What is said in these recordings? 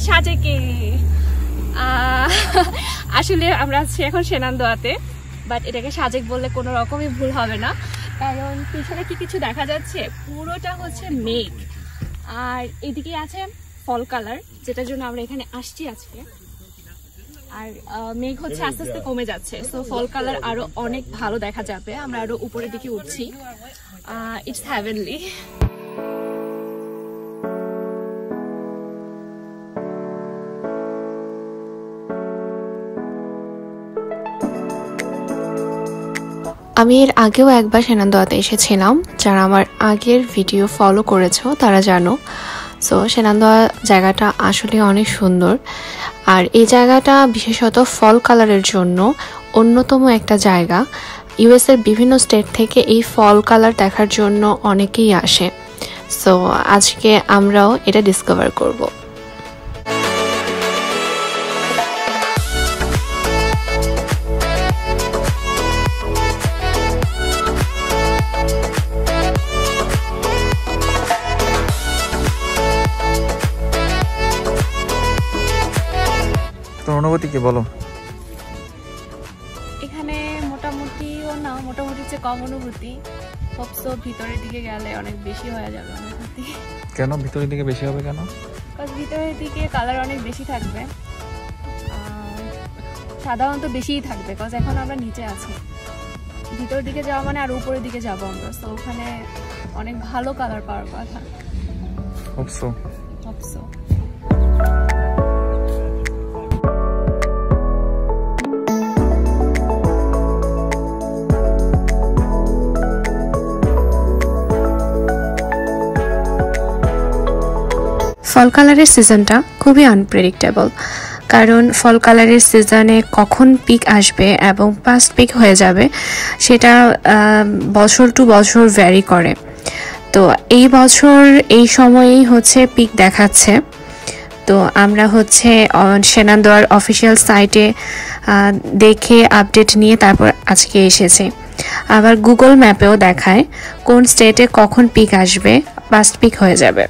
সাজেকে। আসলে আমরা আছি এখন সেনান্দোয়াতে, বাট এটাকে সাজেক বললে কোনো রকমই ভুল হবে না, কারণ পিছনে কি কিছু দেখা যাচ্ছে পুরোটা হচ্ছে মেঘ, আর এদিকে আছে ফল কালার, যেটার জন্য আমরা এখানে আসছি আজকে। আর মেঘ হচ্ছে আস্তে আস্তে কমে যাচ্ছে, সো ফল কালার আরো অনেক ভালো দেখা যাবে। আমরা আরো উপরের দিকে উঠছি, ইটস হ্যাভেনলি। আমি এর আগেও একবার সেনান্দোয়াতে এসেছিলাম, যারা আমার আগের ভিডিও ফলো করেছো তারা জানো। সো সেনান্দোয়া জায়গাটা আসলে অনেক সুন্দর, আর এই জায়গাটা বিশেষত ফল কালারের জন্য অন্যতম একটা জায়গা। ইউএসের বিভিন্ন স্টেট থেকে এই ফল কালার দেখার জন্য অনেকেই আসে। সো আজকে আমরাও এটা ডিসকভার করব। অনুভূতি কি বলো? এখানে মোটামুটিও না, মোটামুটি চেয়ে কম অনুভূতি। হোপসো ভিতরের দিকে গেলে অনেক বেশি হয়ে যাবে অনুভূতি। কেন ভিতরের দিকে বেশি হবে কেন? কারণ ভিতরের দিকে কালার অনেক বেশি থাকবে, সাধারণত বেশিই থাকবে, কারণ এখন আমরা নিচে আছি। ভিতরের দিকে যাওয়া মানে আর উপরের দিকে যাবো আমরা, তো ওখানে অনেক ভালো কালার পাওয়ার কথা। Hope so hope so. ফল কালারের সিজনটা খুবই আনপ্রেডিক্টেবল, কারণ ফল কালারের সিজনে কখন পিক আসবে এবং পাস্ট পিক হয়ে যাবে সেটা বছর টু বছর ভ্যারি করে। তো এই বছর এই সময়েই হচ্ছে পিক দেখাচ্ছে। তো আমরা হচ্ছে সেনান্দোয়ার অফিসিয়াল সাইটে দেখে আপডেট নিয়ে তারপর আজকে এসেছি। আবার গুগল ম্যাপেও দেখায় কোন স্টেটে কখন পিক আসবে, পাস্ট পিক হয়ে যাবে।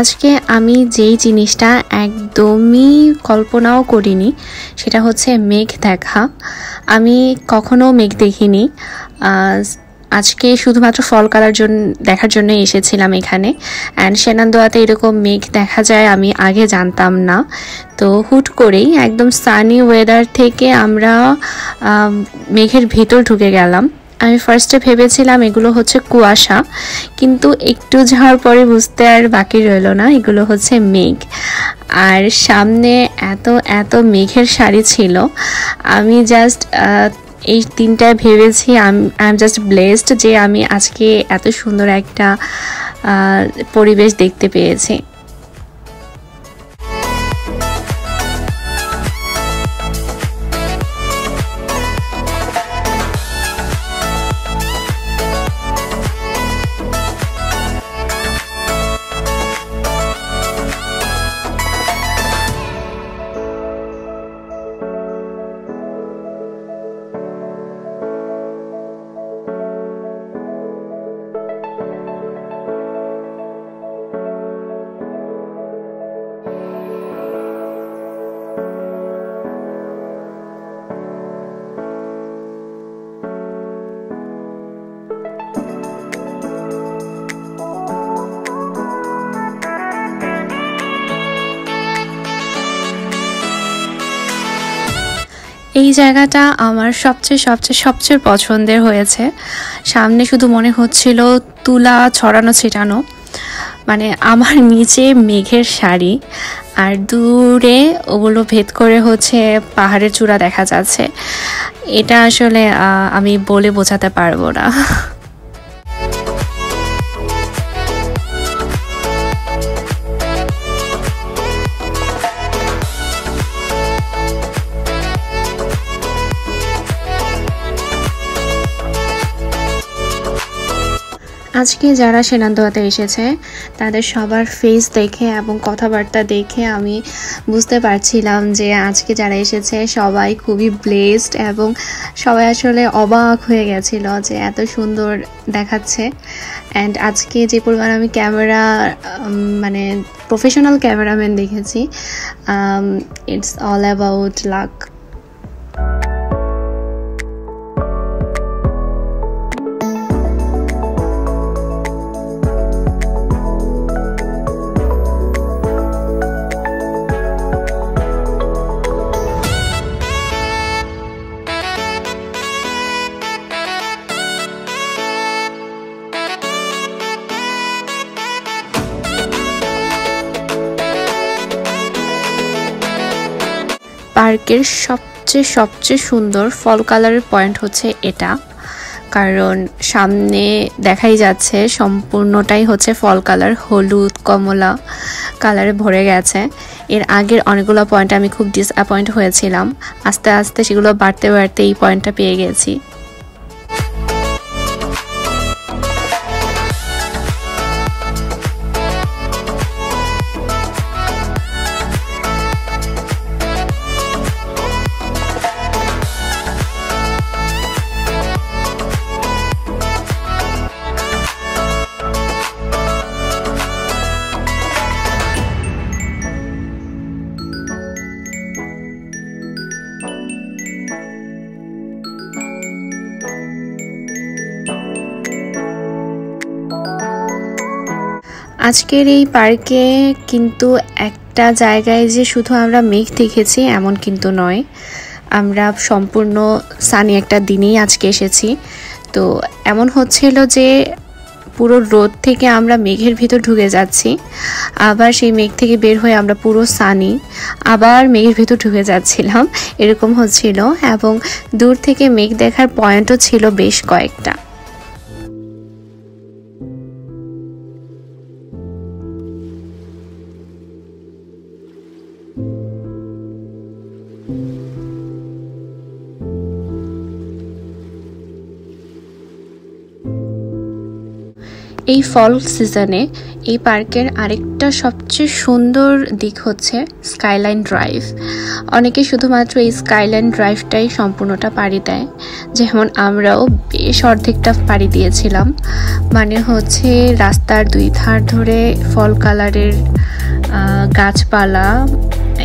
আজকে আমি যেই জিনিসটা একদমই কল্পনাও করিনি সেটা হচ্ছে মেঘ দেখা। আমি কখনো মেঘ দেখিনি, আজকে শুধুমাত্র ফল কালার দেখার জন্য এসেছিলাম এখানে। অ্যান্ড সেনান্দোয়াতে এরকম মেঘ দেখা যায় আমি আগে জানতাম না। তো হুট করেই একদম সানি ওয়েদার থেকে আমরা মেঘের ভেতর ঢুকে গেলাম। আমি ফার্স্টে ভেবেছিলাম এগুলো হচ্ছে কুয়াশা, কিন্তু একটু যাওয়ার পরে বুঝতে আর বাকি রইল না এগুলো হচ্ছে মেঘ। আর সামনে এত এত মেঘের সারি ছিল, আমি জাস্ট এই তিনটায় ভেবেছি আই এম জাস্ট ব্লেসড যে আমি আজকে এত সুন্দর একটা পরিবেশ দেখতে পেয়েছি। এই জায়গাটা আমার সবচেয়ে পছন্দের হয়েছে। সামনে শুধু মনে হচ্ছিল তুলা ছড়ানো ছিটানো, মানে আমার নিচে মেঘের সারি আর দূরে ওগুলো ভেদ করে হচ্ছে পাহাড়ের চূড়া দেখা যাচ্ছে। এটা আসলে আমি বলে বোঝাতে পারবো না। আজকে যারা সেনান্দোয়াতে এসেছে তাদের সবার ফেস দেখে এবং কথাবার্তা দেখে আমি বুঝতে পারছিলাম যে আজকে যারা এসেছে সবাই খুবই ব্লেসড এবং সবাই আসলে অবাক হয়ে গেছিল যে এত সুন্দর দেখাচ্ছে। অ্যান্ড আজকে যে পরিমাণ আমি ক্যামেরা মানে প্রফেশনাল ক্যামেরাম্যান দেখেছি, ইটস অল অ্যাবাউট লাক। পার্কের সবচেয়ে সুন্দর ফল কালারের পয়েন্ট হচ্ছে এটা, কারণ সামনে দেখাই যাচ্ছে সম্পূর্ণটাই হচ্ছে ফল কালার, হলুদ কমলা কালারে ভরে গেছে। এর আগের অনেকগুলো পয়েন্ট আমি খুব ডিসঅ্যাপয়েন্ট হয়েছিলাম, আস্তে আস্তে সেগুলো বাড়তে বাড়তে এই পয়েন্টটা পেয়ে গেছি। আজকের এই পার্কে কিন্তু একটা জায়গায় যে শুধু আমরা মেঘ দেখেছি এমন কিন্তু নয়, আমরা সম্পূর্ণ সানি একটা দিনেই আজকে এসেছি। তো এমন হচ্ছিল যে পুরো রোদ থেকে আমরা মেঘের ভিতর ঢুকে যাচ্ছি, আবার সেই মেঘ থেকে বের হয়ে আমরা পুরো সানি আবার মেঘের ভিতর ঢুকে যাচ্ছিলাম, এরকম হচ্ছিল। এবং দূর থেকে মেঘ দেখার পয়েন্টও ছিল বেশ কয়েকটা। এই ফল সিজনে এই পার্কের আরেকটা সবচেয়ে সুন্দর দিক হচ্ছে স্কাইলাইন ড্রাইভ। অনেকে শুধুমাত্র এই স্কাইলাইন ড্রাইভটাই সম্পূর্ণটা পাড়ি দেয়, যেমন আমরাও বেশ অর্ধেকটা পাড়ি দিয়েছিলাম। মানে হচ্ছে রাস্তার দুই ধার ধরে ফল কালারের গাছপালা,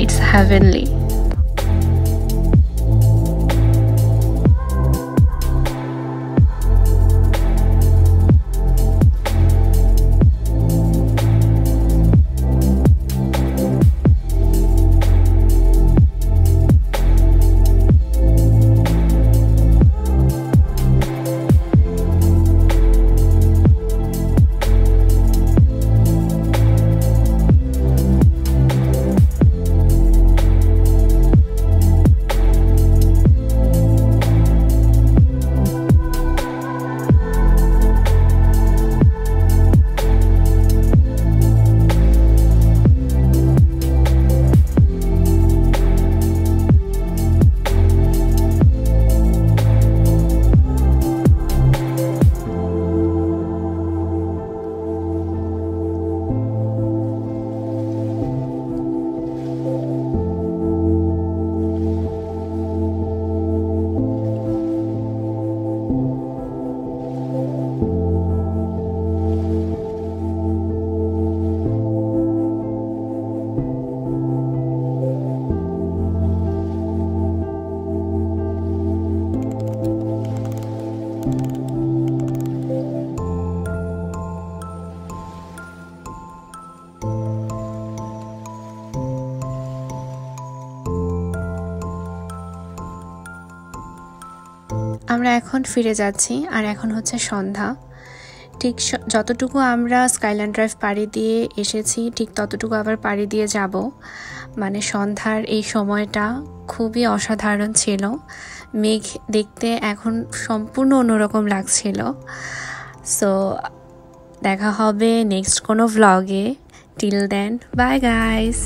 ইটস হ্যাভেনলি। আমরা এখন ফিরে যাচ্ছি, আর এখন হচ্ছে সন্ধ্যা। ঠিক যতটুকু আমরা স্কাইল্যান্ড ড্রাইভ পাড়ি দিয়ে এসেছি ঠিক ততটুকু আবার পাড়ি দিয়ে যাব। মানে সন্ধ্যার এই সময়টা খুবই অসাধারণ ছিল, মেঘ দেখতে এখন সম্পূর্ণ অন্যরকম লাগছিল। সো দেখা হবে নেক্সট কোনো ভ্লগে। Till then, bye guys.